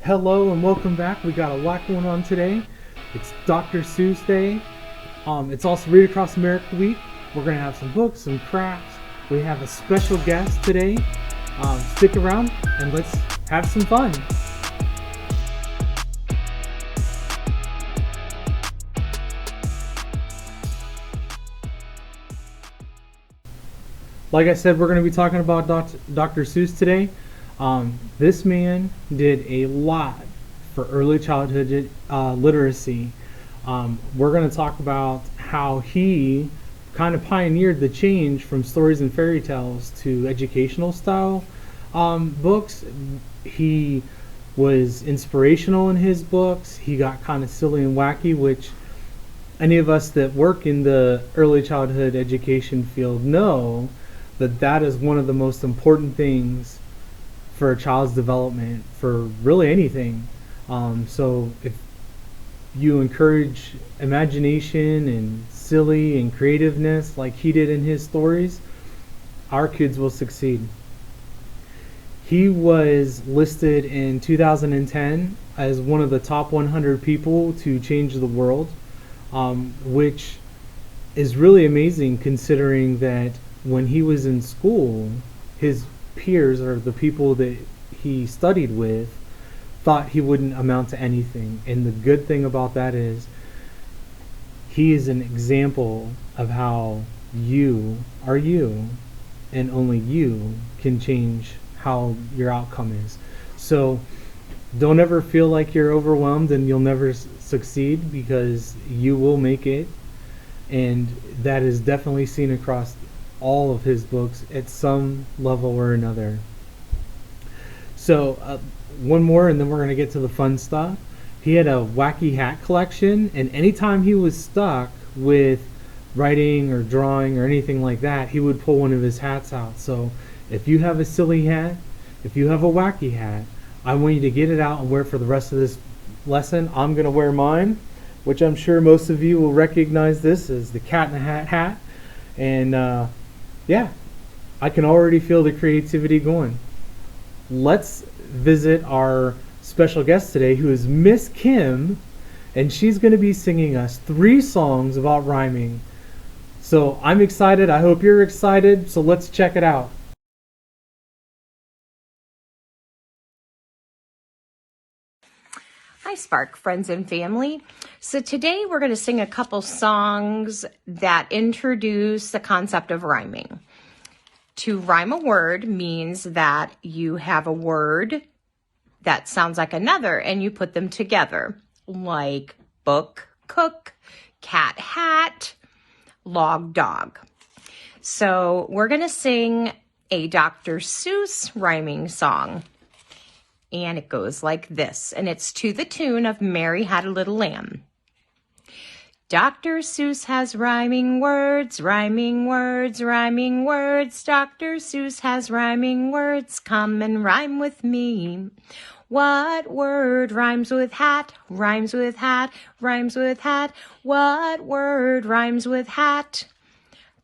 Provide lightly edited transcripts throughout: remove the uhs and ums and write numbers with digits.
Hello and welcome back. We got a lot going on today. It's Dr. Seuss Day. It's also Read Across America Week. We're going to have some books, some crafts. We have a special guest today. Stick around and let's have some fun. Like I said, we're going to be talking about Dr. Seuss today. This man did a lot for early childhood literacy. We're going to talk about how he kind of pioneered the change from stories and fairy tales to educational style books. He was inspirational in his books. He got kind of silly and wacky, which any of us that work in the early childhood education field know that that is one of the most important things for a child's development for really anything. So if you encourage imagination and silly and creativeness like he did in his stories, our kids will succeed. He was listed in 2010 as one of the top 100 people to change the world, which is really amazing considering that when he was in school, his peers or the people that he studied with thought he wouldn't amount to anything. And the good thing about that is he is an example of how you are you, and only you can change how your outcome is. So don't ever feel like you're overwhelmed and you'll never succeed, because you will make it. And that is definitely seen across all of his books at some level or another. So one more and then we're going to get to the fun stuff. He had a Wacky Hat Collection, and anytime he was stuck with writing or drawing or anything like that, he would pull one of his hats out. So if you have a silly hat, if you have a wacky hat, I want you to get it out and wear it for the rest of this lesson. I'm going to wear mine, which I'm sure most of you will recognize this as the Cat in the Hat hat. And yeah, I can already feel the creativity going. Let's visit our special guest today, who is Miss Kim, and she's going to be singing us 3 songs about rhyming. So I'm excited. I hope you're excited. So let's check it out. Hi, Spark friends and family. So today we're going to sing a couple songs that introduce the concept of rhyming. To rhyme a word means that you have a word that sounds like another and you put them together, like book, cook, cat, hat, log, dog. So we're going to sing a Dr. Seuss rhyming song. And it goes like this, and it's to the tune of Mary Had a Little Lamb. Dr. Seuss has rhyming words, rhyming words, rhyming words. Dr. Seuss has rhyming words. Come and rhyme with me. What word rhymes with hat? Rhymes with hat, rhymes with hat. What word rhymes with hat?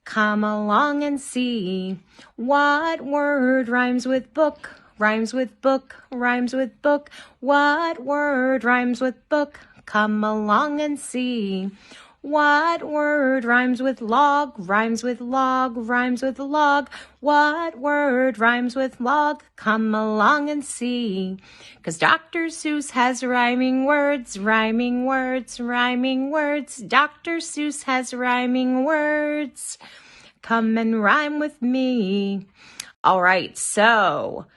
Come along and see. What word rhymes with book? Rhymes with book, rhymes with book. What word rhymes with book? Come along and see. What word rhymes with log? Rhymes with log, rhymes with log. What word rhymes with log? Come along and see. 'Cause Dr. Seuss has rhyming words, rhyming words, rhyming words. Dr. Seuss has rhyming words. Come and rhyme with me. All right, so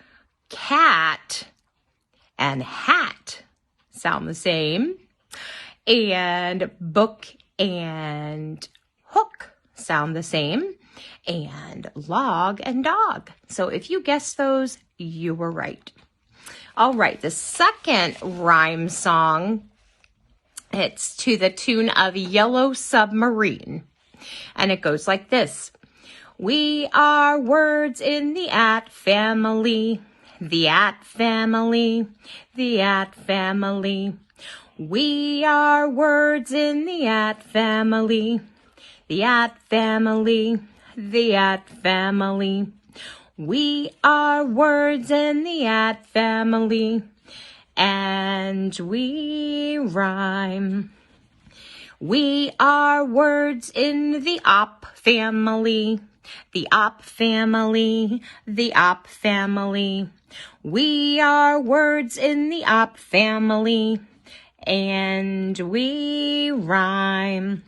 cat and hat sound the same, and book and hook sound the same, and log and dog. So if you guessed those, you were right. All right, the second rhyme song, it's to the tune of Yellow Submarine, and it goes like this. We are words in the at family. The at family, the at family. We are words in the at family. The at family, the at family. We are words in the at family. and we rhyme. We are words in the op family, the op family, the op family. We are words in the op family, and we rhyme.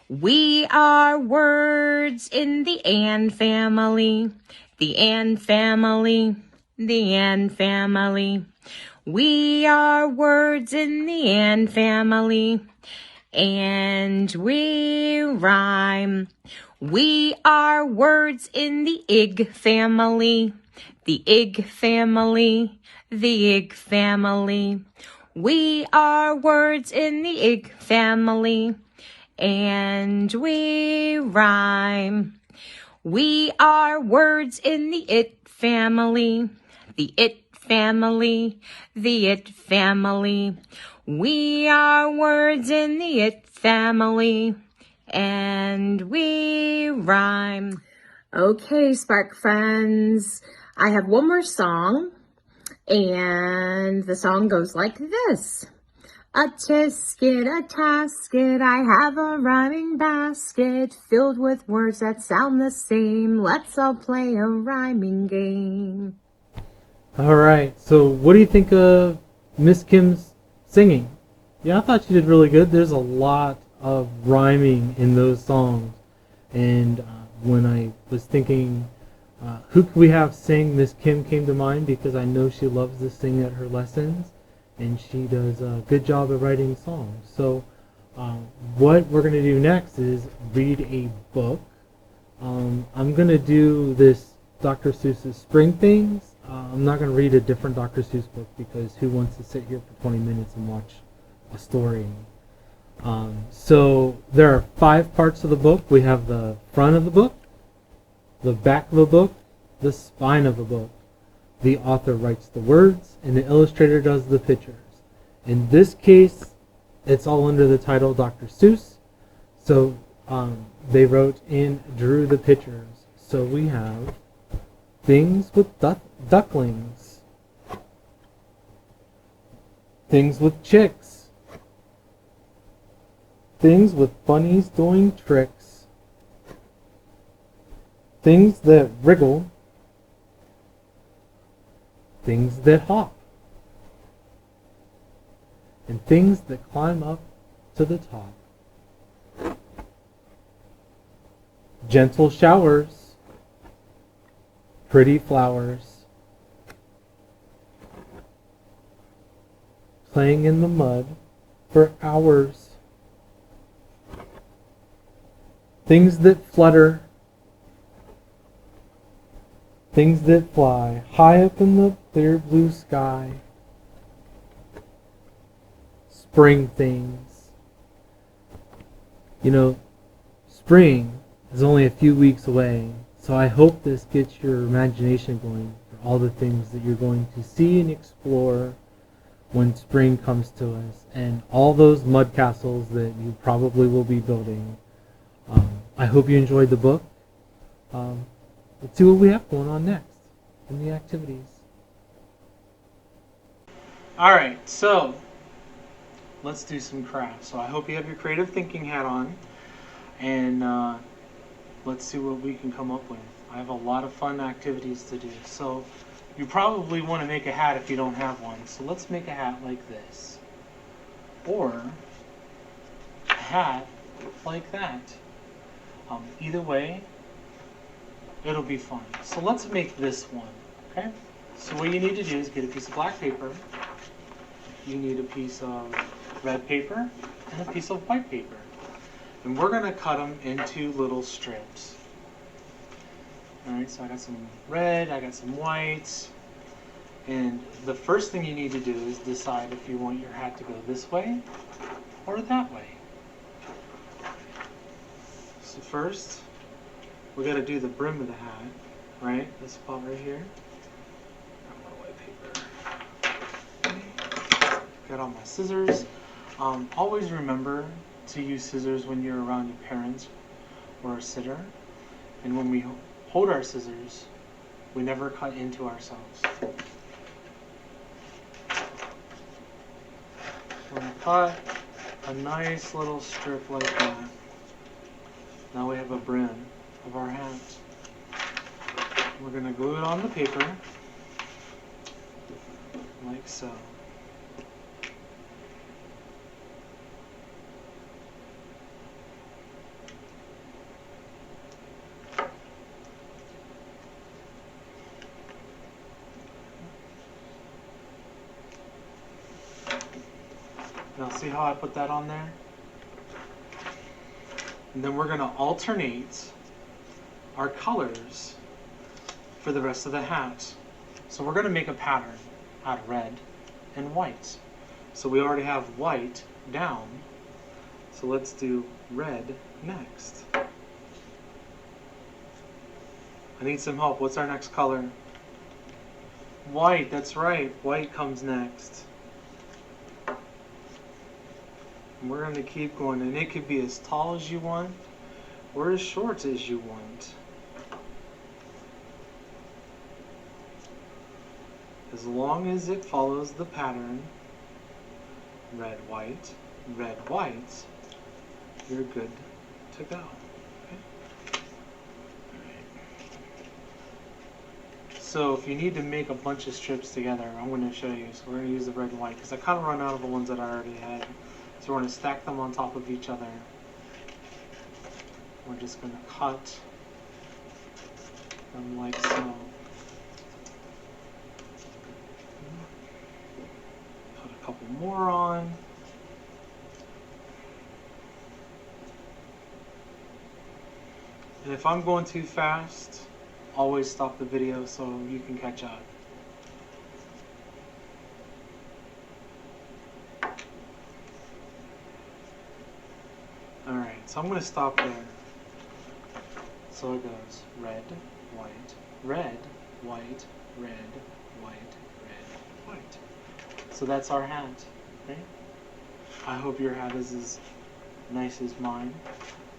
We are words in the and family, the and family, the and family. We are words in the and family, and we rhyme. We are words in the ig family, the ig family, the ig family. We are words in the ig family, and we rhyme. We are words in the it family, the it family, the it family. We are words in the it family, and we rhyme. Okay, Spark Friends, I have one more song, and the song goes like this. A tisket, a tasket, I have a rhyming basket filled with words that sound the same. Let's all play a rhyming game. All right. So, what do you think of Miss Kim's singing? Yeah, I thought she did really good. There's a lot of rhyming in those songs, and when I was thinking, who could we have sing? Miss Kim came to mind because I know she loves to sing at her lessons, and she does a good job of writing songs. So, what we're going to do next is read a book. I'm going to do this Dr. Seuss's Spring Things. I'm not going to read a different Dr. Seuss book because who wants to sit here for 20 minutes and watch a story? So there are 5 parts of the book. We have the front of the book, the back of the book, the spine of the book. The author writes the words, and the illustrator does the pictures. In this case, it's all under the title Dr. Seuss. So they wrote and drew the pictures. So we have things with ducklings, things with chicks, things with bunnies doing tricks, things that wriggle, things that hop, and things that climb up to the top. Gentle showers, pretty flowers, playing in the mud for hours. Things that flutter, things that fly high up in the clear blue sky. Spring things. You know, spring is only a few weeks away, so I hope this gets your imagination going for all the things that you're going to see and explore when spring comes to us, and all those mud castles that you probably will be building. I hope you enjoyed the book. Let's see what we have going on next in the activities. Alright, so let's do some crafts. So I hope you have your creative thinking hat on, and let's see what we can come up with. I have a lot of fun activities to do. So you probably want to make a hat if you don't have one. So let's make a hat like this, or a hat like that. Either way, it'll be fun. So let's make this one, okay? So what you need to do is get a piece of black paper. You need a piece of red paper and a piece of white paper. And we're going to cut them into little strips. Alright, so I got some red, I got some white. And the first thing you need to do is decide if you want your hat to go this way or that way. So first, we got to do the brim of the hat, right? This spot right here. Got my white paper. Got all my scissors. Always remember to use scissors when you're around your parents or a sitter. And when we hold our scissors, we never cut into ourselves. cut a nice little strip like that. Now we have a brim of our hat. We're going to glue it on the paper, like so. Now see how I put that on there? And then we're going to alternate our colors for the rest of the hat. So we're going to make a pattern out of red and white. So we already have white down. So let's do red next. I need some help. What's our next color? White, that's right. White comes next. And we're going to keep going, and it could be as tall as you want or as short as you want. As long as it follows the pattern, red, white, you're good to go. Okay? So if you need to make a bunch of strips together, I'm going to show you. So we're going to use the red and white because I kind of run out of the ones that I already had. So we're going to stack them on top of each other. We're just going to cut them like so. Put a couple more on. And if I'm going too fast, always stop the video so you can catch up. Alright, so I'm going to stop there. So it goes red, white, red, white, red, white, red, white. So that's our hat, right? I hope your hat is as nice as mine.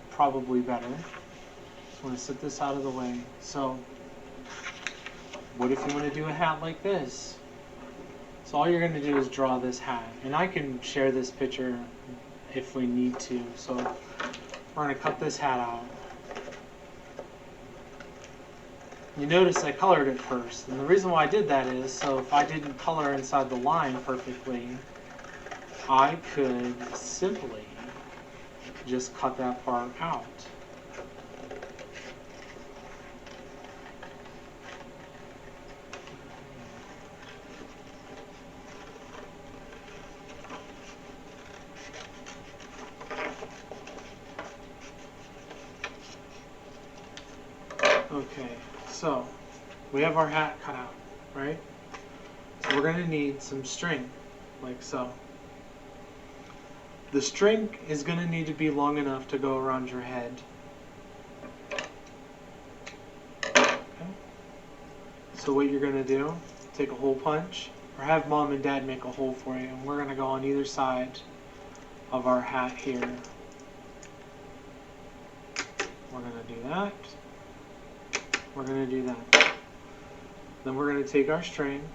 Probably better. Just want to set this out of the way. So, what if you want to do a hat like this? So all you're going to do is draw this hat. And I can share this picture if we need to. So we're going to cut this hat out. You notice I colored it first. And the reason why I did that is so if I didn't color inside the line perfectly, I could simply just cut that part out. Okay, so we have our hat cut out, right? So we're going to need some string, like so. The string is going to need to be long enough to go around your head. Okay. So what you're going to do, take a hole punch, or have mom and dad make a hole for you, and we're going to go on either side of our hat here. We're going to do that. We're going to do that. Then we're going to take our string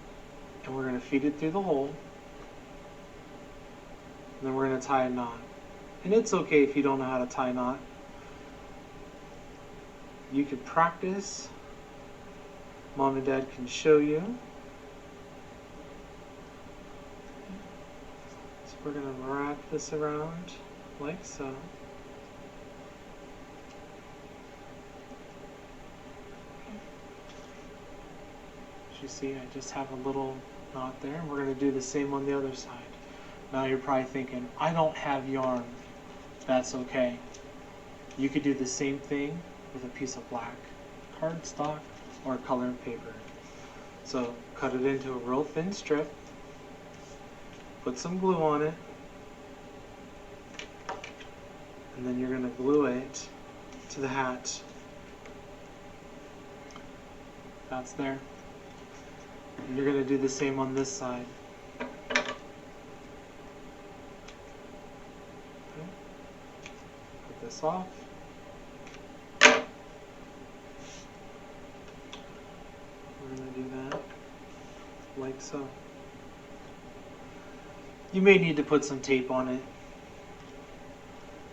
and we're going to feed it through the hole. And then we're going to tie a knot. And it's okay if you don't know how to tie a knot. You could practice. Mom and Dad can show you. So we're going to wrap this around like so. You see, I just have a little knot there, and we're going to do the same on the other side. Now you're probably thinking, I don't have yarn. That's okay. You could do the same thing with a piece of black cardstock or colored paper. So cut it into a real thin strip, put some glue on it, and then you're going to glue it to the hat. That's there. And you're going to do the same on this side. Okay. Put this off. We're going to do that like so. You may need to put some tape on it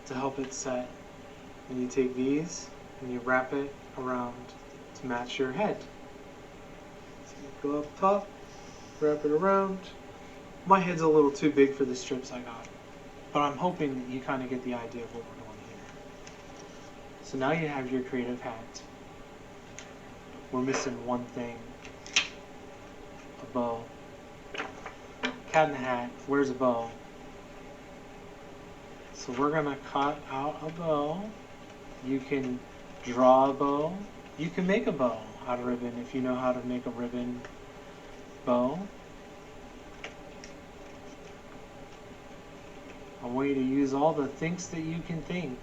to help it set. And you take these and you wrap it around to match your head. So you go up top, wrap it around. My head's a little too big for the strips I got, but I'm hoping that you kind of get the idea of what we're doing here. So now you have your creative hat. We're missing one thing. A bow. Cat in the Hat, where's a bow? So we're gonna cut out a bow. You can draw a bow. You can make a bow out of ribbon if you know how to make a ribbon bow. I want you to use all the thinks that you can think.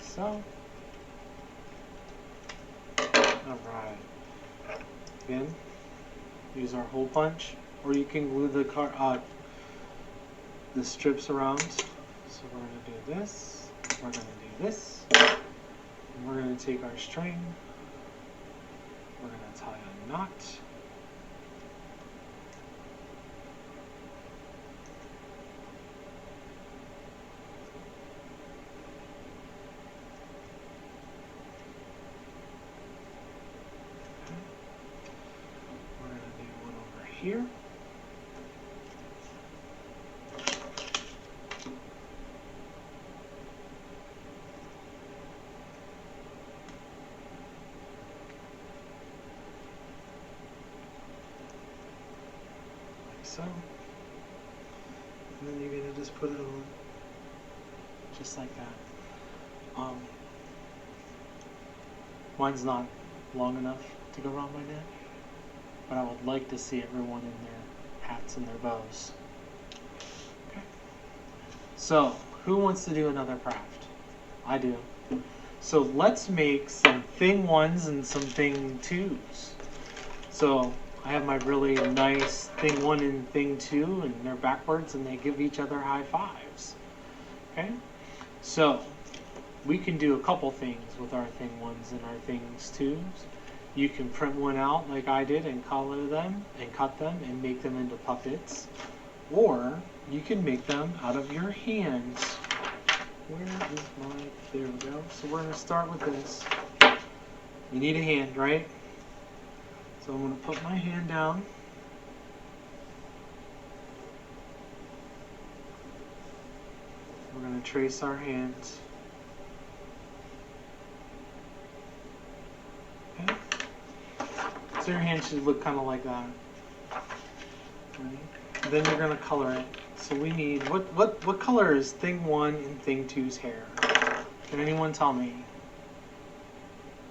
So, alright. Again, use our hole punch, or you can glue the strips around. So we're going to do this, we're going to do this, and we're going to take our string, we're going to tie a knot. Here. Like so. And then you're going to just put it on just like that. Mine's not long enough to go around my neck, but I would like to see everyone in their hats and their bows. Okay. So, who wants to do another craft? I do. So let's make some thing ones and some thing twos. So I have my really nice thing one and thing two, and they're backwards and they give each other high fives. Okay? So we can do a couple things with our thing ones and our things twos. You can print one out like I did and color them and cut them and make them into puppets. Or you can make them out of your hands. Where is my, there we go. So we're going to start with this. You need a hand, right? So I'm going to put my hand down. We're going to trace our hands. Okay. So your hand should look kind of like that. Right. Then you're going to color it. So we need, what color is thing one and thing two's hair? Can anyone tell me?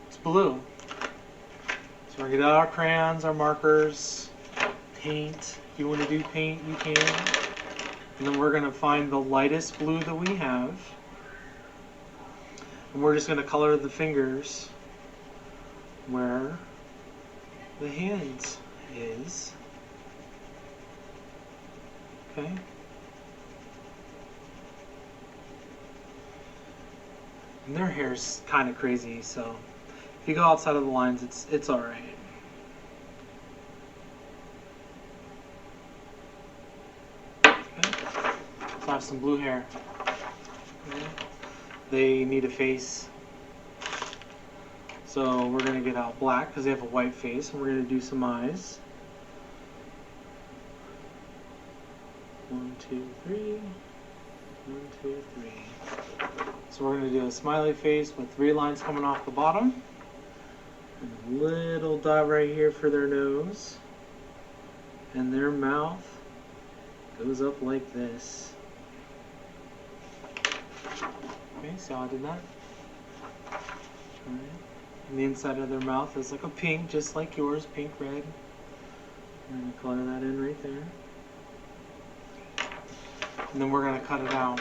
It's blue. So we're going to get out our crayons, our markers, paint. If you want to do paint, you can. And then we're going to find the lightest blue that we have. And we're just going to color the fingers where the hands is. Okay. And their hair's kind of crazy, so if you go outside of the lines, it's all right. Okay. So I have some blue hair. Okay. They need a face. So we're going to get out black because they have a white face, and we're going to do some eyes. 1, 2, 3. 1, 2, 3. So we're going to do a smiley face with 3 lines coming off the bottom. And a little dot right here for their nose. And their mouth goes up like this. Okay, see how I did that? Alright. And the inside of their mouth is like a pink, just like yours, pink, red. I'm going to color that in right there. And then we're going to cut it out.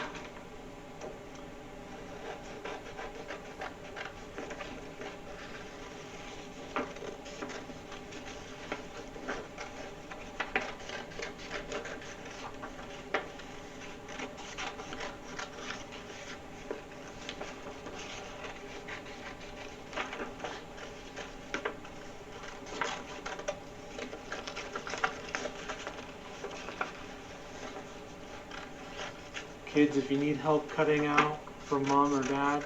Kids, if you need help cutting out from mom or dad,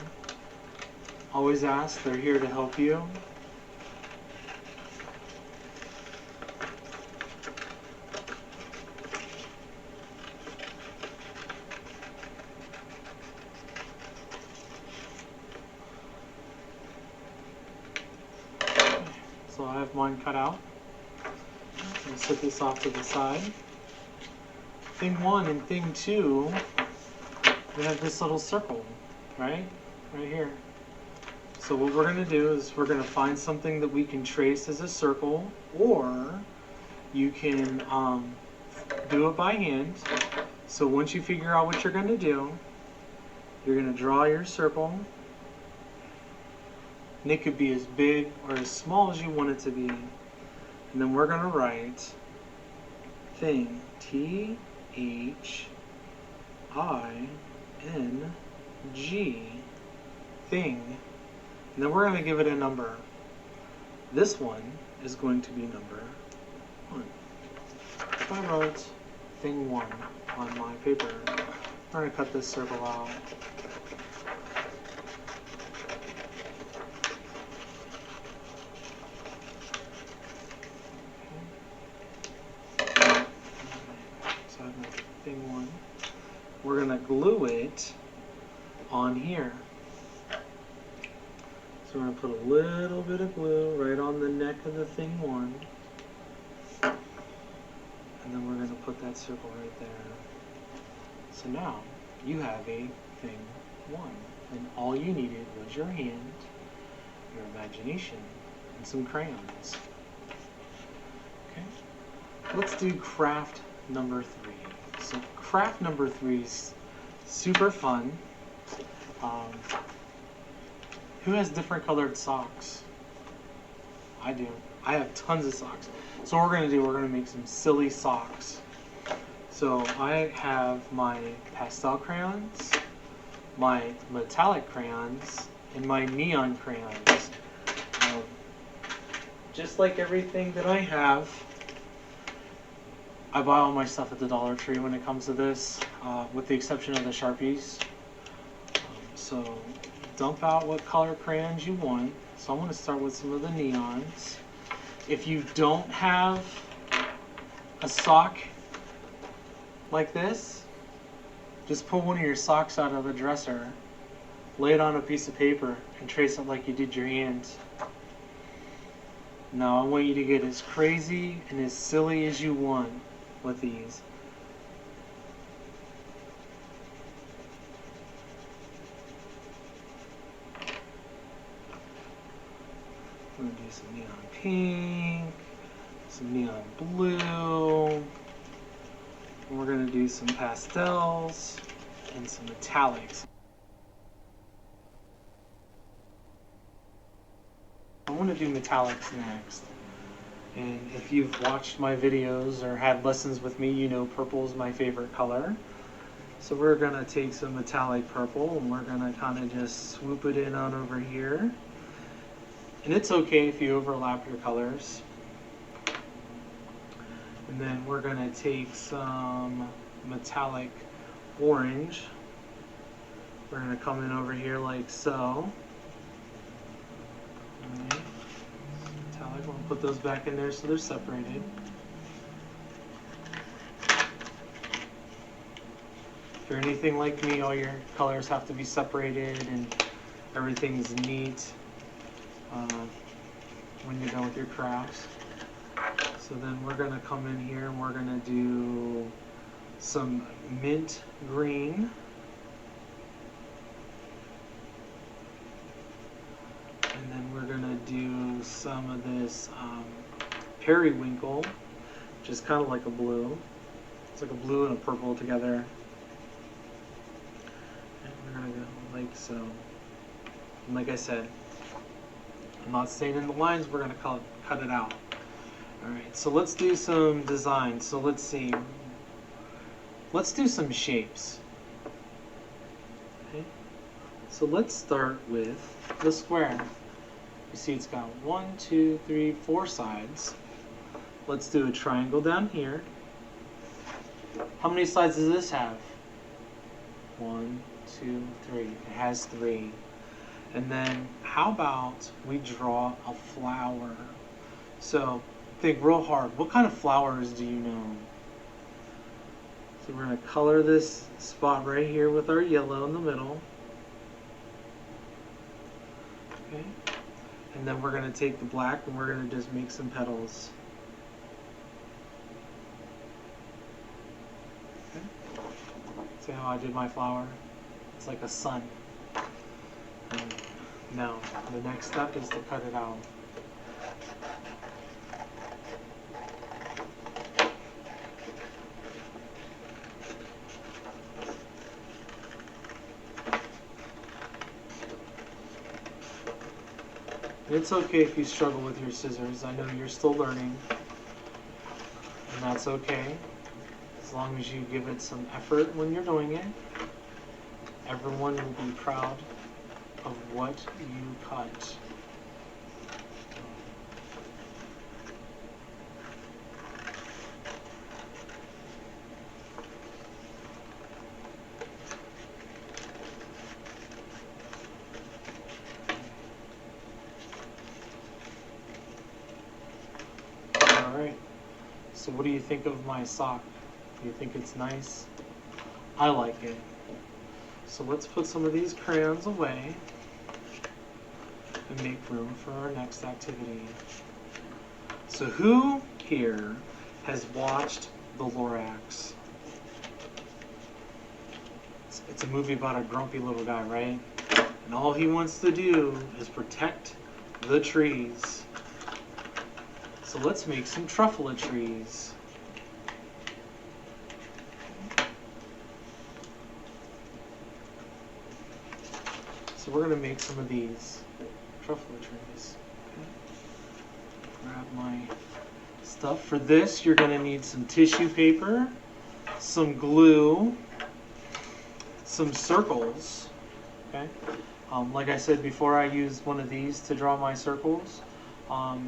always ask. They're here to help you. So I have mine cut out. I'll set this off to the side. Thing 1 and thing 2, we have this little circle, right? Right here. So what we're going to do is we're going to find something that we can trace as a circle, or you can do it by hand. So once you figure out what you're going to do, you're going to draw your circle. And it could be as big or as small as you want it to be. And then we're going to write thing, T-H-I-N-G, thing. And then we're going to give it a number. This one is going to be number 1. If I wrote thing 1 on my paper, we're going to cut this circle out. So I've got thing 1. We're going to glue it on here. So we're going to put a little bit of glue right on the neck of the thing 1. And then we're going to put that circle right there. So now you have a thing 1. And all you needed was your hand, your imagination, and some crayons. Okay? Let's do craft number 3. So craft number 3 is super fun. Who has different colored socks? I do. I have tons of socks. So what we're going to do, we're going to make some silly socks. So I have my pastel crayons, my metallic crayons, and my neon crayons. Just like everything that I have, I buy all my stuff at the Dollar Tree when it comes to this, with the exception of the Sharpies. So dump out what color crayons you want. So I'm going to start with some of the neons. If you don't have a sock like this, just pull one of your socks out of the dresser, lay it on a piece of paper, and trace it like you did your hands. Now I want you to get as crazy and as silly as you want with these. I'm going to do some neon pink, some neon blue, and we're going to do some pastels and some metallics. I want to do metallics next. And if you've watched my videos or had lessons with me, you know purple is my favorite color. So we're going to take some metallic purple and we're going to kind of just swoop it in on over here. And it's okay if you overlap your colors. And then we're going to take some metallic orange. We're going to come in over here like so. Alright. Metallic, we'll put those back in there so they're separated. If you're anything like me, all your colors have to be separated and everything's neat when you're done with your crafts. So then we're going to come in here and we're going to do some mint green. And then we're going to do some of this periwinkle, which is kind of like a blue. It's like a blue and a purple together. And we're going to go like so. And like I said, I'm not staying in the lines, we're going to cut it out. Alright, so let's do some design. So let's see. Let's do some shapes. Okay. So let's start with the square. You see it's got 1, 2, 3, 4 sides. Let's do a triangle down here. How many sides does this have? 1, 2, 3. It has 3. And then how about we draw a flower? So think real hard. What kind of flowers do you know? So we're going to color this spot right here with our yellow in the middle. Okay. And then we're going to take the black and we're going to just make some petals. Okay. See how I did my flower? It's like a sun. And now, the next step is to cut it out. It's okay if you struggle with your scissors. I know you're still learning, and that's okay. As long as you give it some effort when you're doing it, everyone will be proud of what you cut. Alright, so what do you think of my sock? Do you think it's nice? I like it. So let's put some of these crayons away and make room for our next activity. So who here has watched The Lorax? It's a movie about a grumpy little guy, right? And all he wants to do is protect the trees. So let's make some Truffula trees. So we're going to make some of these Truffula trees. Okay. Grab my stuff. For this, you're going to need some tissue paper, some glue, some circles. Okay. Like I said before, I used one of these to draw my circles.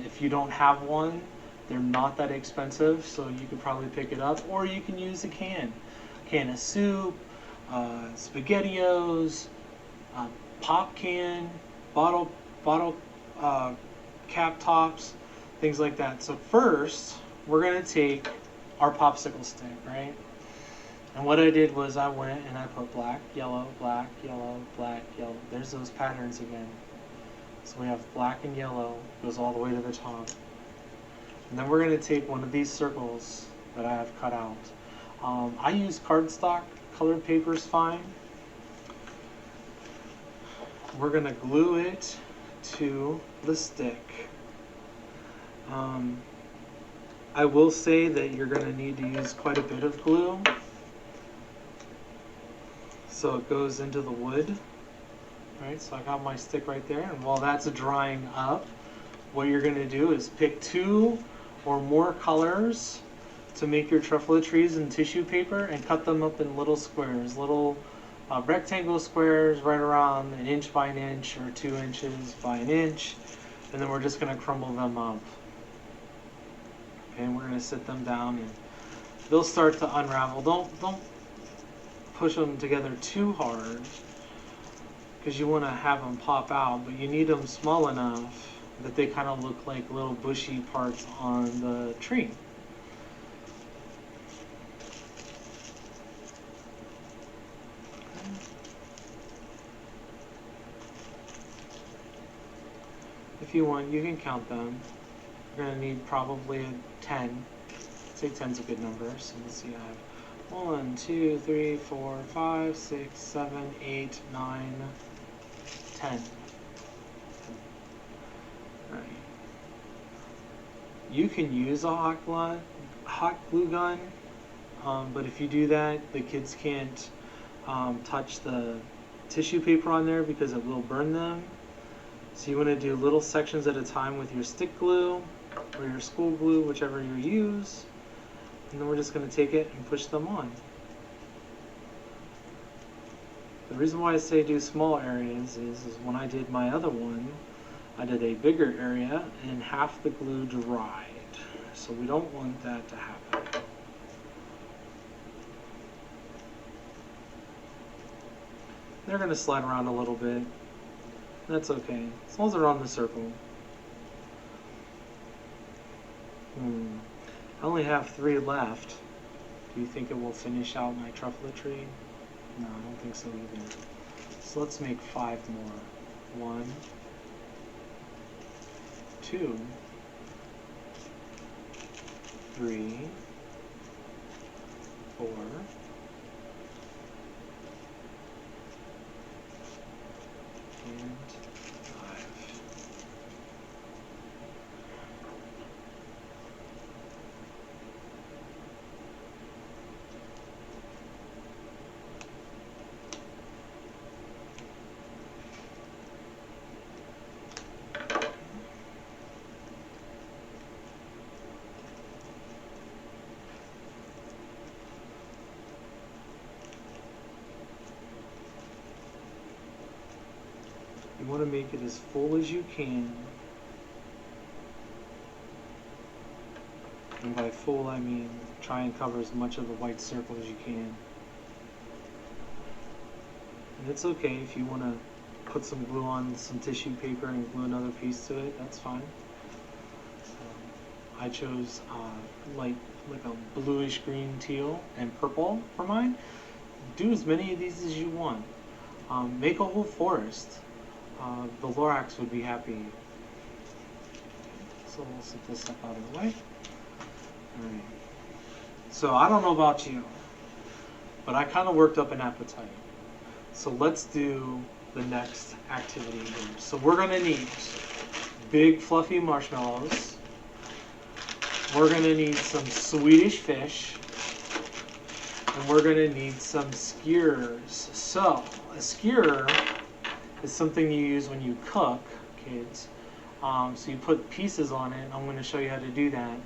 If you don't have one, they're not that expensive, so you could probably pick it up, or you can use a can of soup, SpaghettiOs, pop can, bottle cap tops, things like that. So first, we're going to take our popsicle stick, right? And what I did was I went and I put black, yellow, black, yellow, black, yellow. There's those patterns again. So we have black and yellow, goes all the way to the top. And then we're going to take one of these circles that I have cut out. I use cardstock, colored paper is fine. We're going to glue it to the stick. I will say that you're going to need to use quite a bit of glue, so it goes into the wood. Right, so I got my stick right there, and while that's drying up, what you're going to do is pick 2 or more colors to make your truffula trees in tissue paper and cut them up in little squares, little rectangle squares right around 1 inch by 1 inch or 2 inches by 1 inch, and then we're just going to crumble them up. Okay, and we're going to sit them down and they'll start to unravel. Don't push them together too hard, because you want to have them pop out, but you need them small enough that they kind of look like little bushy parts on the tree. If you want, you can count them. You're going to need probably 10. I'd say 10's a good number. So let's see, I have 1, 2, 3, 4, 5, 6, 7, 8, 9, 10. Alright. You can use a hot glue gun, but if you do that, the kids can't touch the tissue paper on there because it will burn them. So you want to do little sections at a time with your stick glue or your school glue, whichever you use. And then we're just going to take it and push them on. The reason why I say do small areas is when I did my other one, I did a bigger area and half the glue dried. So we don't want that to happen. They're going to slide around a little bit. That's okay, as long as they're on the circle. I only have 3 left. Do you think it will finish out my truffula tree? No, I don't think so either. So let's make 5 more. 1, 2, 3, 4, and 5. You want to make it as full as you can. And by full, I mean try and cover as much of the white circle as you can. And it's okay if you want to put some glue on some tissue paper and glue another piece to it, that's fine. I chose like a bluish green, teal, and purple for mine. Do as many of these as you want. Make a whole forest. The Lorax would be happy. So we'll set this up out of the way. Alright. So I don't know about you, but I kind of worked up an appetite. So let's do the next activity here. So we're going to need big fluffy marshmallows. We're going to need some Swedish fish. And we're going to need some skewers. So a skewer is something you use when you cook, kids. So you put pieces on it. I'm going to show you how to do that.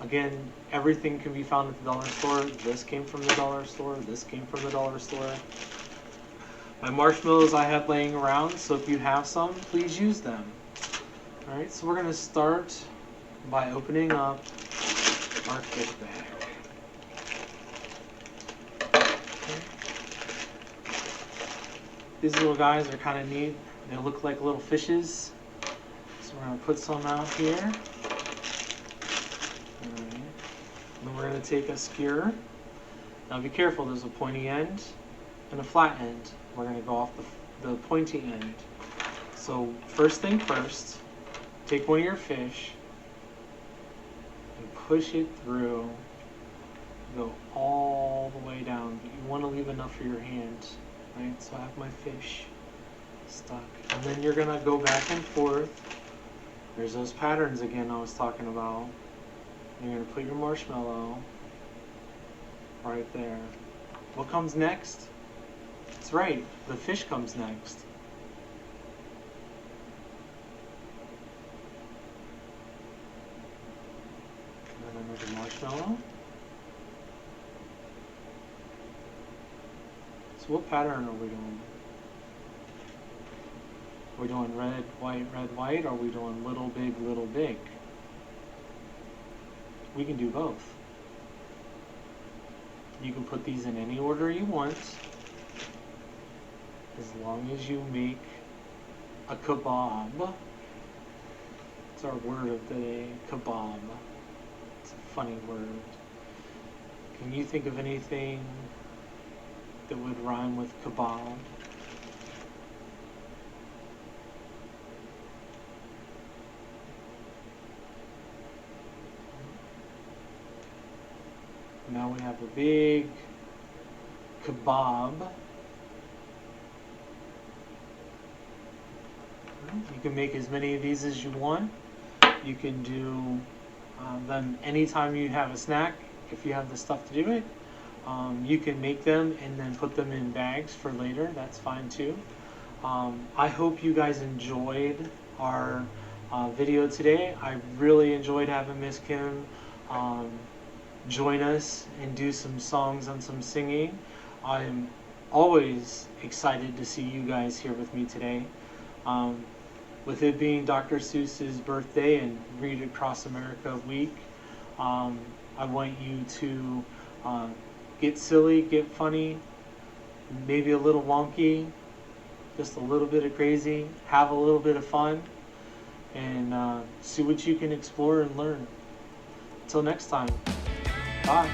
Again, everything can be found at the dollar store. This came from the dollar store. This came from the dollar store. My marshmallows I have laying around, so if you have some, please use them. Alright, so we're going to start by opening up our fish bag. These little guys are kind of neat. They look like little fishes. So we're going to put some out here. Alright. Then we're going to take a skewer. Now be careful, there's a pointy end and a flat end. We're going to go off the pointy end. So first thing first, take one of your fish and push it through. Go all the way down, but you want to leave enough for your hand. Right, so I have my fish stuck. And then you're going to go back and forth. There's those patterns again I was talking about. You're going to put your marshmallow right there. What comes next? That's right, the fish comes next. And then another marshmallow. So what pattern are we doing? Are we doing red, white, or are we doing little, big, little, big? We can do both. You can put these in any order you want, as long as you make a kebab. It's our word of the day, kebab. It's a funny word. Can you think of anything that would rhyme with kebab? Now we have a big kebab. You can make as many of these as you want. You can do them anytime you have a snack, if you have the stuff to do it. You can make them and then put them in bags for later. That's fine too. I hope you guys enjoyed our video today. I really enjoyed having Miss Kim join us and do some songs and some singing. I'm always excited to see you guys here with me today. With it being Dr. Seuss's birthday and Read Across America week, I want you to get silly, get funny, maybe a little wonky, just a little bit of crazy, have a little bit of fun, and see what you can explore and learn. Until next time, bye.